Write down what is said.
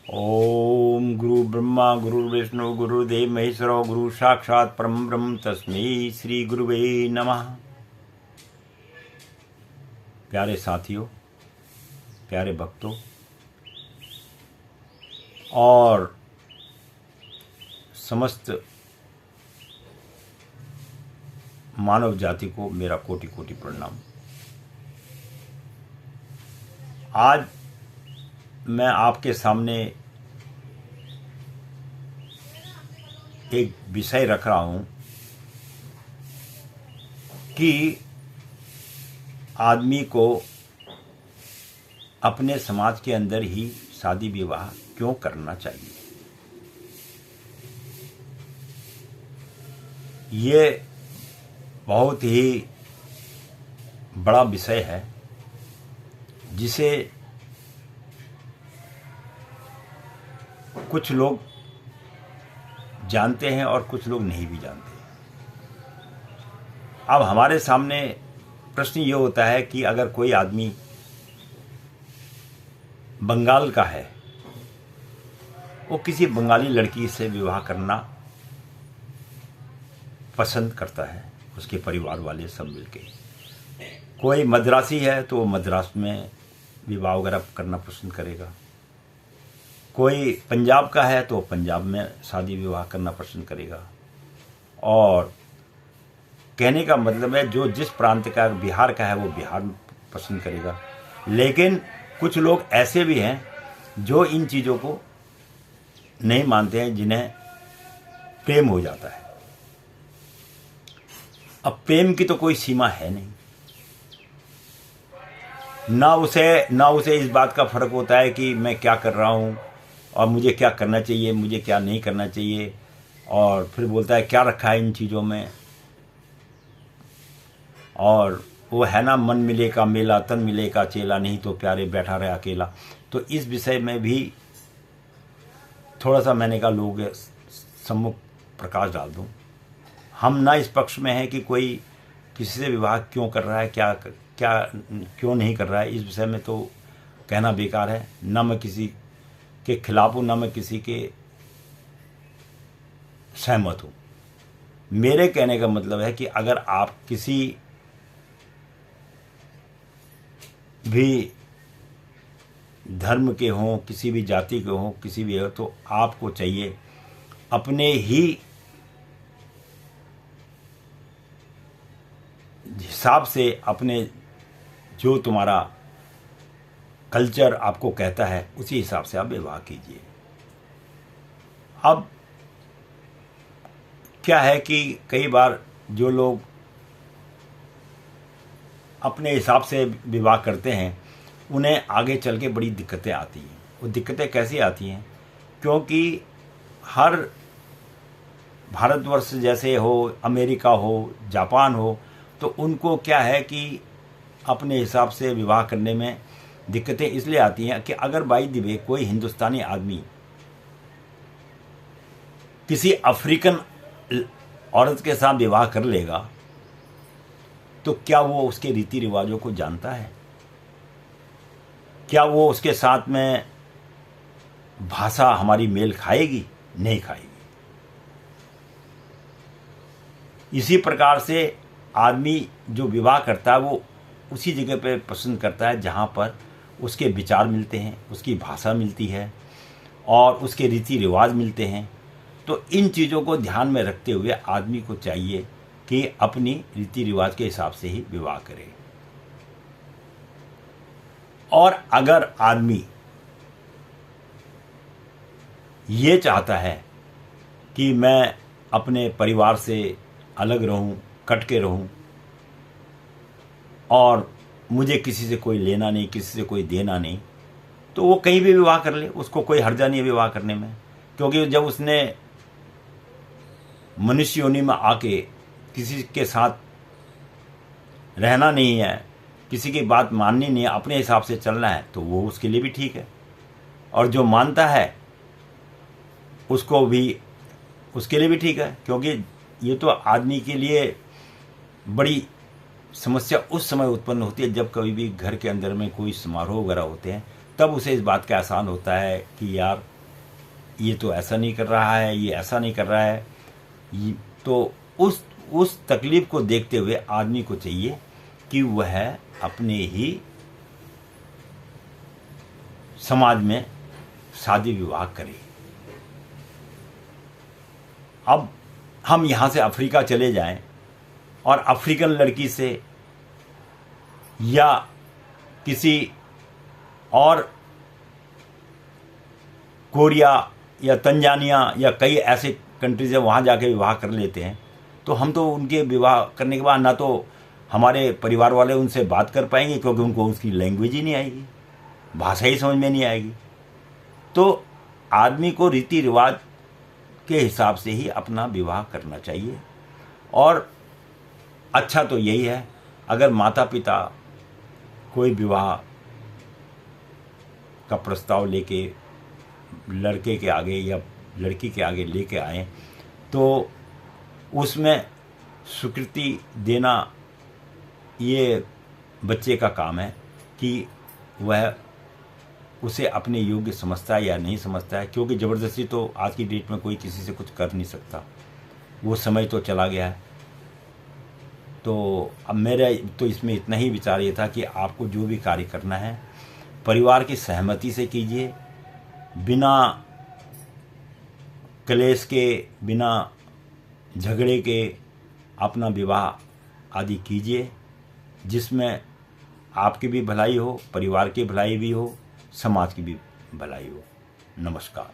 ओम गुरु ब्रह्मा गुरु विष्णु गुरुदेव महेश्वरो गुरु साक्षात परम ब्रह्म तस्मै श्री गुरुवे नमः। प्यारे साथियों, प्यारे भक्तों और समस्त मानव जाति को मेरा कोटि कोटि प्रणाम। आज मैं आपके सामने एक विषय रख रहा हूं कि आदमी को अपने समाज के अंदर ही शादी विवाह क्यों करना चाहिए। ये बहुत ही बड़ा विषय है जिसे कुछ लोग जानते हैं और कुछ लोग नहीं भी जानते। अब हमारे सामने प्रश्न ये होता है कि अगर कोई आदमी बंगाल का है, वो किसी बंगाली लड़की से विवाह करना पसंद करता है, उसके परिवार वाले सब मिलके। कोई मद्रासी है तो वो मद्रास में विवाह वगैरह करना पसंद करेगा। कोई पंजाब का है तो पंजाब में शादी विवाह करना पसंद करेगा। और कहने का मतलब है जो जिस प्रांत का, बिहार का है वो बिहार पसंद करेगा। लेकिन कुछ लोग ऐसे भी हैं जो इन चीज़ों को नहीं मानते हैं, जिन्हें प्रेम हो जाता है। अब प्रेम की तो कोई सीमा है नहीं। ना उसे इस बात का फर्क होता है कि मैं क्या कर रहा हूँ और मुझे क्या करना चाहिए, मुझे क्या नहीं करना चाहिए। और फिर बोलता है क्या रखा है इन चीज़ों में। और वो है ना, मन मिले का मेला तन मिले का चेला, नहीं तो प्यारे बैठा रहे अकेला। तो इस विषय में भी थोड़ा सा मैंने कहा लोग सम्मुख प्रकाश डाल दूँ। हम ना इस पक्ष में हैं कि कोई किसी से विवाह क्यों कर रहा है, क्या क्यों नहीं कर रहा है, इस विषय में तो कहना बेकार है। ना मैं किसी के खिलाफ हूँ, ना मैं किसी के सहमत हूँ। मेरे कहने का मतलब है कि अगर आप किसी भी धर्म के हों, किसी भी जाति के हों, किसी भी हो, तो आपको चाहिए अपने ही हिसाब से, अपने जो तुम्हारा कल्चर आपको कहता है उसी हिसाब से आप विवाह कीजिए। अब क्या है कि कई बार जो लोग अपने हिसाब से विवाह करते हैं उन्हें आगे चल के बड़ी दिक्कतें आती हैं। वो दिक्कतें कैसी आती हैं? क्योंकि हर भारतवर्ष जैसे हो, अमेरिका हो, जापान हो, तो उनको क्या है कि अपने हिसाब से विवाह करने में दिक्कतें इसलिए आती हैं कि अगर बाई द वे कोई हिंदुस्तानी आदमी किसी अफ्रीकन औरत के साथ विवाह कर लेगा तो क्या वो उसके रीति रिवाजों को जानता है? क्या वो उसके साथ में भाषा हमारी मेल खाएगी? नहीं खाएगी। इसी प्रकार से आदमी जो विवाह करता है वो उसी जगह पे पसंद करता है जहाँ पर उसके विचार मिलते हैं, उसकी भाषा मिलती है और उसके रीति रिवाज मिलते हैं। तो इन चीज़ों को ध्यान में रखते हुए आदमी को चाहिए कि अपनी रीति रिवाज के हिसाब से ही विवाह करे। और अगर आदमी ये चाहता है कि मैं अपने परिवार से अलग रहूं, कट के रहूं और मुझे किसी से कोई लेना नहीं, किसी से कोई देना नहीं, तो वो कहीं भी विवाह कर ले, उसको कोई हर्जा नहीं है विवाह करने में। क्योंकि जब उसने मनुष्य योनि में आके किसी के साथ रहना नहीं है, किसी की बात माननी नहीं है, अपने हिसाब से चलना है, तो वो उसके लिए भी ठीक है। और जो मानता है उसको भी, उसके लिए भी ठीक है। क्योंकि ये तो आदमी के लिए बड़ी समस्या उस समय उत्पन्न होती है जब कभी भी घर के अंदर में कोई समारोह वगैरह होते हैं, तब उसे इस बात का एहसास होता है कि यार ये तो ऐसा नहीं कर रहा है, ये ऐसा नहीं कर रहा है, तो उस तकलीफ को देखते हुए आदमी को चाहिए कि वह अपने ही समाज में शादी विवाह करे। अब हम यहाँ से अफ्रीका चले जाएं और अफ्रीकन लड़की से या किसी और कोरिया या तंजानिया या कई ऐसे कंट्रीज है वहाँ जाके विवाह कर लेते हैं, तो हम तो उनके विवाह करने के बाद ना तो हमारे परिवार वाले उनसे बात कर पाएंगे, क्योंकि उनको उसकी लैंग्वेज ही नहीं आएगी, भाषा ही समझ में नहीं आएगी। तो आदमी को रीति रिवाज के हिसाब से ही अपना विवाह करना चाहिए। और अच्छा तो यही है, अगर माता पिता कोई विवाह का प्रस्ताव लेके लड़के के आगे या लड़की के आगे लेके आए तो उसमें स्वीकृति देना ये बच्चे का काम है कि वह उसे अपने योग्य समझता है या नहीं समझता है, क्योंकि ज़बरदस्ती तो आज की डेट में कोई किसी से कुछ कर नहीं सकता, वो समय तो चला गया है। तो अब मेरा तो इसमें इतना ही विचार ये था कि आपको जो भी कार्य करना है परिवार की सहमति से कीजिए, बिना क्लेश के, बिना झगड़े के अपना विवाह आदि कीजिए, जिसमें आपकी भी भलाई हो, परिवार की भलाई भी हो, समाज की भी भलाई हो। नमस्कार।